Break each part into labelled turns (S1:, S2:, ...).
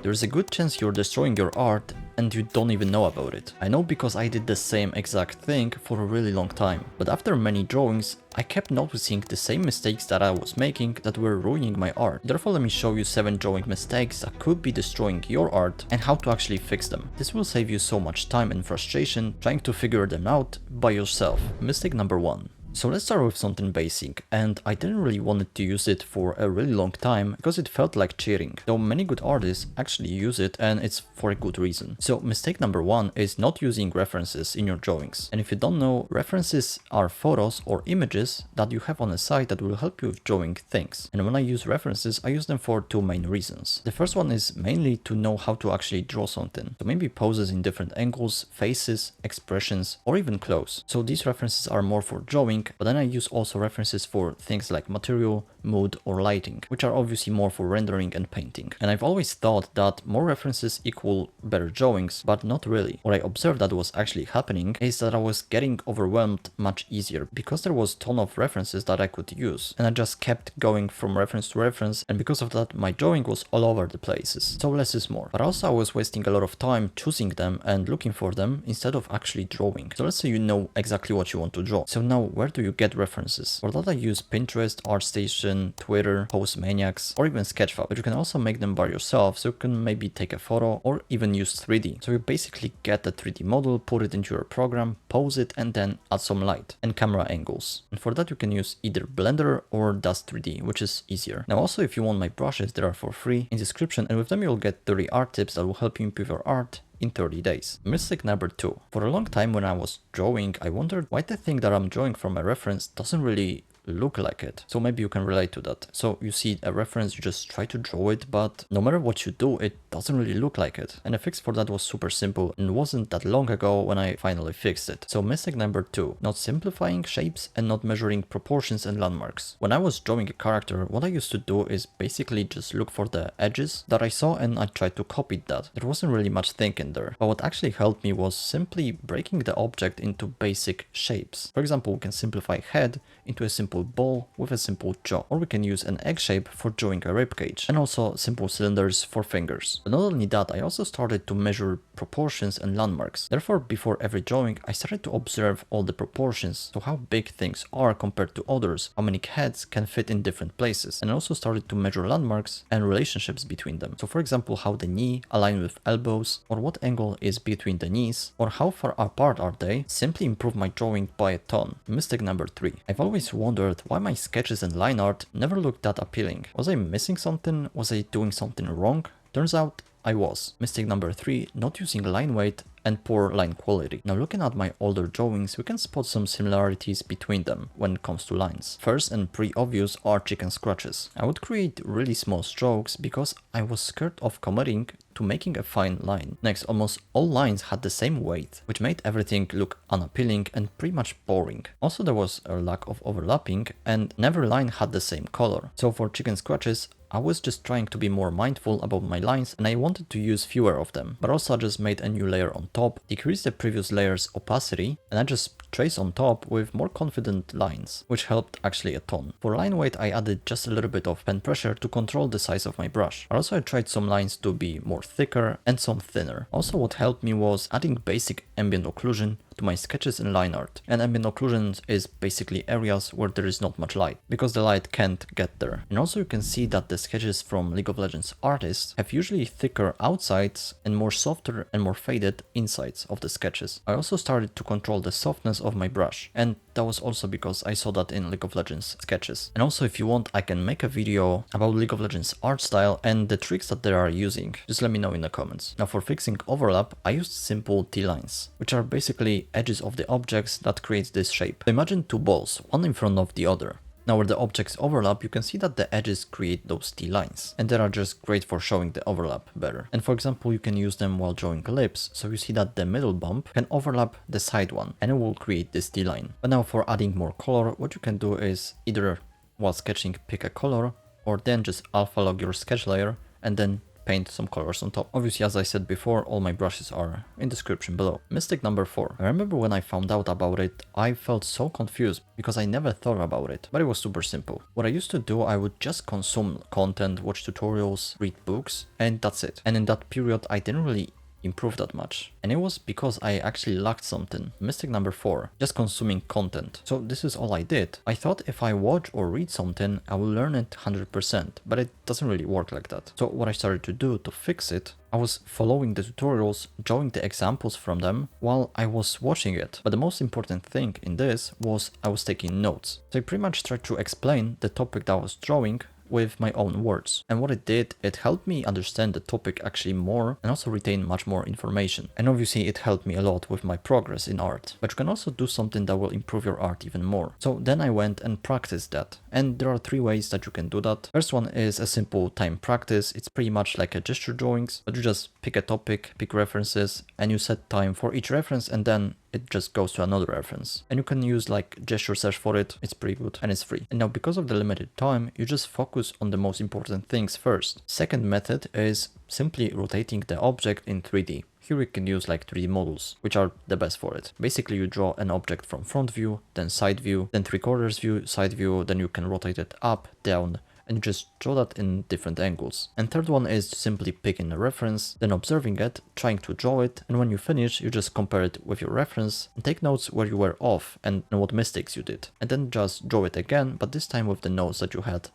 S1: there's a good chance you're destroying your art and you don't even know about it. I know because I did the same exact thing for a really long time, but after many drawings, I kept noticing the same mistakes that I was making that were ruining my art. Therefore, let me show you 7 drawing mistakes that could be destroying your art and how to actually fix them. This will save you so much time and frustration trying to figure them out by yourself. Mistake number 1. So let's start with something basic, and I didn't really want to use it for a really long time because it felt like cheating, though many good artists actually use it and it's for a good reason. So mistake number 1 is not using references in your drawings. And if you don't know, references are photos or images that you have on a site that will help you with drawing things. And when I use references, I use them for 2 main reasons. The first one is mainly to know how to actually draw something. So maybe poses in different angles, faces, expressions, or even clothes. So these references are more for drawing, but then I use also references for things like material, mood, or lighting, which are obviously more for rendering and painting. And I've always thought that more references equal better drawings, but not really. What I observed that was actually happening is that I was getting overwhelmed much easier because there was a ton of references that I could use, and I just kept going from reference to reference, and because of that my drawing was all over the places. So less is more. But also I was wasting a lot of time choosing them and looking for them instead of actually drawing. So let's say you know exactly what you want to draw. So now where do you get references? For that I use Pinterest, ArtStation, Twitter, Postmaniacs, or even Sketchfab. But you can also make them by yourself, so you can maybe take a photo or even use 3D. So you basically get a 3D model, put it into your program, pose it, and then add some light and camera angles. And for that you can use either Blender or Dust 3D, which is easier. Now also if you want my brushes, they are for free in description, and with them you'll get 30 art tips that will help you improve your art in 30 days. Mistake number 2. For a long time when I was drawing, I wondered why the thing that I'm drawing from a reference doesn't really look like it. So maybe you can relate to that. So you see a reference, you just try to draw it, but no matter what you do, it doesn't really look like it. And the fix for that was super simple and wasn't that long ago when I finally fixed it. So mistake number 2, not simplifying shapes and not measuring proportions and landmarks. When I was drawing a character, what I used to do is basically just look for the edges that I saw and I tried to copy that. There wasn't really much thinking there. But what actually helped me was simply breaking the object into basic shapes. For example, we can simplify head into a simple ball with a simple jaw, or we can use an egg shape for drawing a ribcage, and also simple cylinders for fingers. But not only that, I also started to measure proportions and landmarks. Therefore, before every drawing, I started to observe all the proportions, so how big things are compared to others, how many heads can fit in different places, and also started to measure landmarks and relationships between them. So for example, how the knee align with elbows, or what angle is between the knees, or how far apart are they, simply improved my drawing by a ton. Mistake number 3. I've always wondered why my sketches and line art never looked that appealing. Was I missing something? Was I doing something wrong? Turns out I was. Mistake number 3, not using line weight and poor line quality. Now looking at my older drawings, we can spot some similarities between them when it comes to lines. First and pretty obvious are chicken scratches. I would create really small strokes because I was scared of committing to making a fine line. Next, almost all lines had the same weight, which made everything look unappealing and pretty much boring. Also there was a lack of overlapping and never line had the same color. So for chicken scratches, I was just trying to be more mindful about my lines and I wanted to use fewer of them, but also I just made a new layer on top, decreased the previous layer's opacity, and I just traced on top with more confident lines, which helped actually a ton. For line weight, I added just a little bit of pen pressure to control the size of my brush. Also I tried some lines to be more thicker and some thinner. Also what helped me was adding basic ambient occlusion to my sketches and line art. And ambient occlusion is basically areas where there is not much light, because the light can't get there. And also you can see that the sketches from League of Legends artists have usually thicker outsides and more softer and more faded insides of the sketches. I also started to control the softness of my brush, and that was also because I saw that in League of Legends sketches. And also if you want, I can make a video about League of Legends art style and the tricks that they are using. Just let me know in the comments. Now for fixing overlap, I used simple T-lines, which are basically edges of the objects that creates this shape. So imagine 2 balls, one in front of the other. Now where the objects overlap, you can see that the edges create those T-lines, and they are just great for showing the overlap better. And for example, you can use them while drawing lips, so you see that the middle bump can overlap the side one, and it will create this T-line. But now for adding more color, what you can do is either while sketching pick a color, or then just alpha log your sketch layer, and then paint some colors on top. Obviously, as I said before, all my brushes are in the description below. Mistake number 4. I remember when I found out about it, I felt so confused because I never thought about it, but it was super simple. What I used to do, I would just consume content, watch tutorials, read books, and that's it. And in that period, I didn't really improve that much. And it was because I actually lacked something. Mistake number 4, just consuming content. So this is all I did. I thought if I watch or read something, I will learn it 100%, but it doesn't really work like that. So what I started to do to fix it, I was following the tutorials, drawing the examples from them while I was watching it. But the most important thing in this was I was taking notes. So I pretty much tried to explain the topic that I was drawing with my own words. And what it did, it helped me understand the topic actually more and also retain much more information. And obviously it helped me a lot with my progress in art. But you can also do something that will improve your art even more. So then I went and practiced that. And there are 3 ways that you can do that. First one is a simple time practice. It's pretty much like a gesture drawings, but you just pick a topic, pick references, and you set time for each reference, and then it just goes to another reference. And you can use like gesture search for it. It's pretty good and it's free. And now because of the limited time, you just focus on the most important things first. Second method is simply rotating the object in 3D. Here we can use like 3D models, which are the best for it. Basically you draw an object from front view, then side view, then 3/4 view, side view, then you can rotate it up, down, and you just draw that in different angles. And third one is simply picking a reference, then observing it, trying to draw it, and when you finish, you just compare it with your reference and take notes where you were off and what mistakes you did. And then just draw it again, but this time with the notes that you had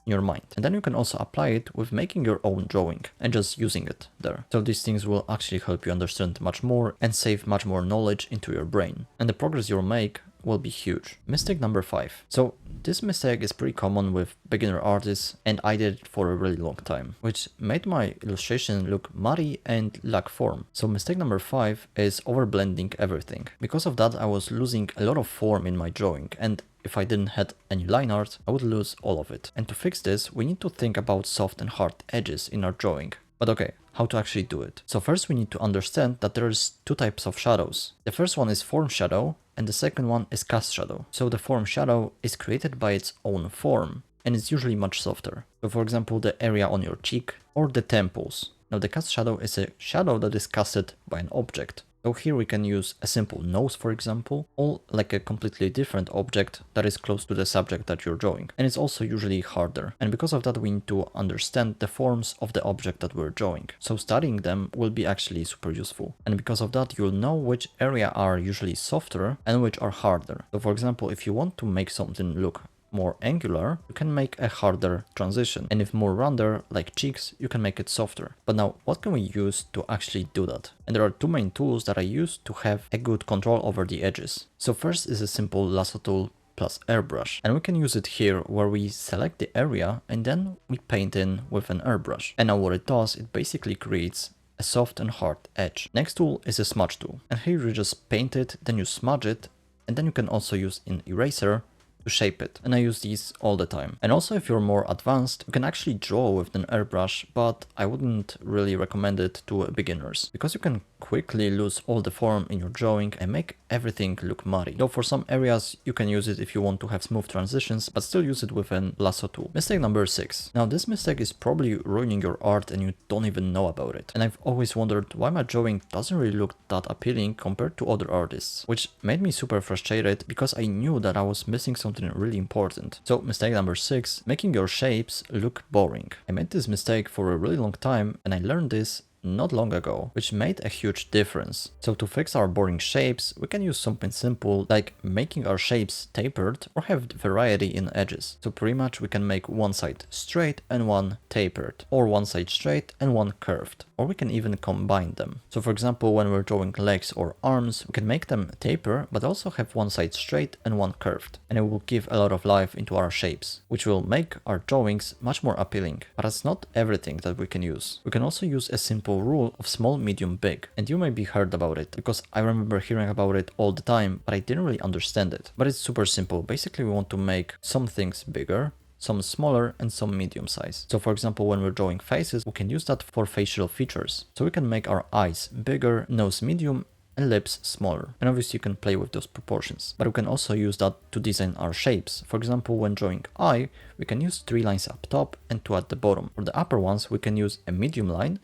S1: in your mind. And then you can also apply it with making your own drawing and just using it there. So these things will actually help you understand much more and save much more knowledge into your brain. And the progress you'll make will be huge. Mistake number 5. So this mistake is pretty common with beginner artists, and I did it for a really long time, which made my illustration look muddy and lack form. So mistake number 5 is overblending everything. Because of that, I was losing a lot of form in my drawing, and if I didn't have any line art, I would lose all of it. And to fix this, we need to think about soft and hard edges in our drawing. But okay, how to actually do it? So first we need to understand that there's 2 types of shadows. The first one is form shadow, and the second one is cast shadow. So the form shadow is created by its own form, and it's usually much softer. So for example, the area on your cheek or the temples. Now the cast shadow is a shadow that is casted by an object. So here we can use a simple nose, for example, or like a completely different object that is close to the subject that you're drawing. And it's also usually harder. And because of that, we need to understand the forms of the object that we're drawing. So studying them will be actually super useful. And because of that, you'll know which area are usually softer and which are harder. So for example, if you want to make something look more angular, you can make a harder transition, and if more rounder like cheeks, you can make it softer. But now what can we use to actually do that? And there are 2 main tools that I use to have a good control over the edges. So first is a simple lasso tool plus airbrush, and we can use it here where we select the area and then we paint in with an airbrush. And now what it does, it basically creates a soft and hard edge. Next tool is a smudge tool, and here you just paint it, then you smudge it, and then you can also use an eraser to shape it, and I use these all the time. And also if you're more advanced, you can actually draw with an airbrush, but I wouldn't really recommend it to beginners, because you can quickly lose all the form in your drawing and make everything look muddy. Though for some areas you can use it if you want to have smooth transitions, but still use it with an lasso tool. Mistake number 6. Now this mistake is probably ruining your art and you don't even know about it. And I've always wondered why my drawing doesn't really look that appealing compared to other artists, which made me super frustrated because I knew that I was missing something really important. So mistake number 6, making your shapes look boring. I made this mistake for a really long time, and I learned this not long ago, which made a huge difference. So to fix our boring shapes, we can use something simple like making our shapes tapered or have variety in edges. So pretty much we can make one side straight and one tapered, or one side straight and one curved, or we can even combine them. So for example, when we're drawing legs or arms, we can make them taper but also have one side straight and one curved, and it will give a lot of life into our shapes, which will make our drawings much more appealing. But that's not everything that we can use. We can also use a simple rule of small, medium, big, and you may be heard about it because I remember hearing about it all the time, but I didn't really understand it. But it's super simple. Basically we want to make some things bigger, some smaller, and some medium size. So for example, when we're drawing faces, we can use that for facial features. So we can make our eyes bigger, nose medium, and lips smaller. And obviously you can play with those proportions. But we can also use that to design our shapes. For example, when drawing eye, we can use 3 lines up top and 2 at the bottom. For the upper ones, we can use a medium line,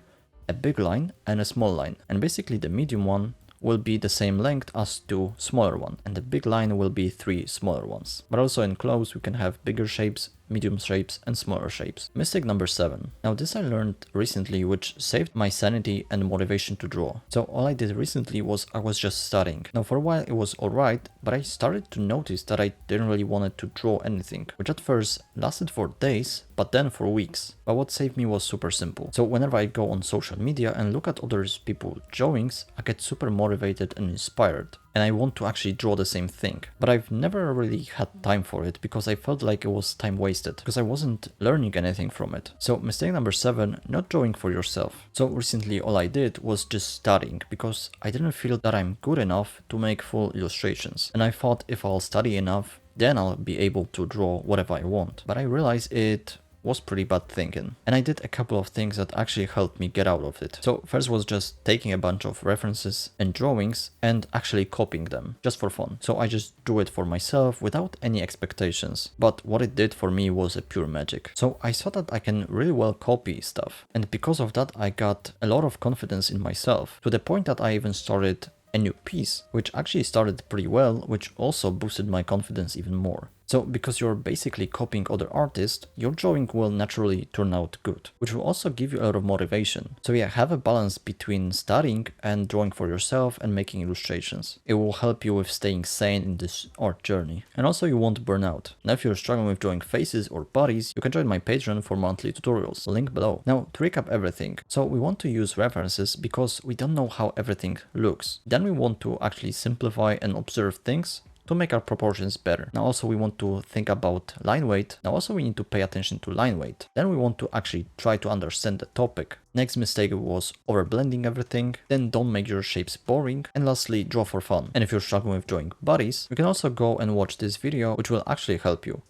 S1: a big line, and a small line. And basically the medium one will be the same length as 2 smaller ones, and the big line will be 3 smaller ones. But also in clothes we can have bigger shapes, medium shapes, and smaller shapes. Mistake number 7. Now this I learned recently, which saved my sanity and motivation to draw. So all I did recently was I was just studying. Now for a while it was alright, but I started to notice that I didn't really want to draw anything, which at first lasted for days, but then for weeks. But what saved me was super simple. So whenever I go on social media and look at other people's drawings, I get super motivated and inspired. And I want to actually draw the same thing. But I've never really had time for it because I felt like it was time wasted, because I wasn't learning anything from it. So mistake number 7, not drawing for yourself. So recently all I did was just studying, because I didn't feel that I'm good enough to make full illustrations. And I thought if I'll study enough, then I'll be able to draw whatever I want. But I realized it was pretty bad thinking. And I did a couple of things that actually helped me get out of it. So first was just taking a bunch of references and drawings and actually copying them just for fun. So I just drew it for myself without any expectations. But what it did for me was a pure magic. So I saw that I can really well copy stuff. And because of that, I got a lot of confidence in myself, to the point that I even started a new piece, which actually started pretty well, which also boosted my confidence even more. So because you're basically copying other artists, your drawing will naturally turn out good, which will also give you a lot of motivation. So yeah, have a balance between studying and drawing for yourself and making illustrations. It will help you with staying sane in this art journey. And also you won't burn out. Now if you're struggling with drawing faces or bodies, you can join my Patreon for monthly tutorials, link below. Now to recap everything. So we want to use references because we don't know how everything looks. Then we want to actually simplify and observe things to make our proportions better. Now also we want to think about line weight. Now also we need to pay attention to line weight. Then we want to actually try to understand the topic. Next mistake was overblending everything. Then don't make your shapes boring. And lastly, draw for fun. And if you're struggling with drawing bodies, you can also go and watch this video, which will actually help you.